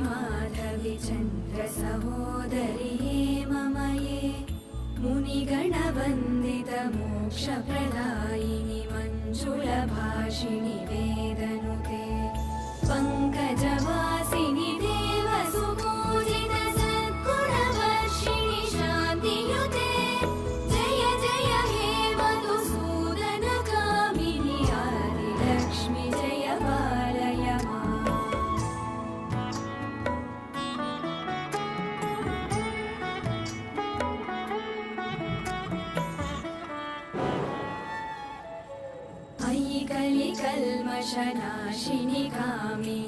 माधवि चन्द्रसहोदरि हेममये मुनिगणवन्दितमोक्षप्रदायिनि मञ्जुलभाषिणि वेदनुते पङ्कजवासिनि देवसुपूजित सद्गुणवर्षिणि शान्तियुते जय जय हे मधुसूदनकामिनि आदिलक्ष्मि जय पालय माम्। अयि कलिकल्मषनाशिनि कामिनि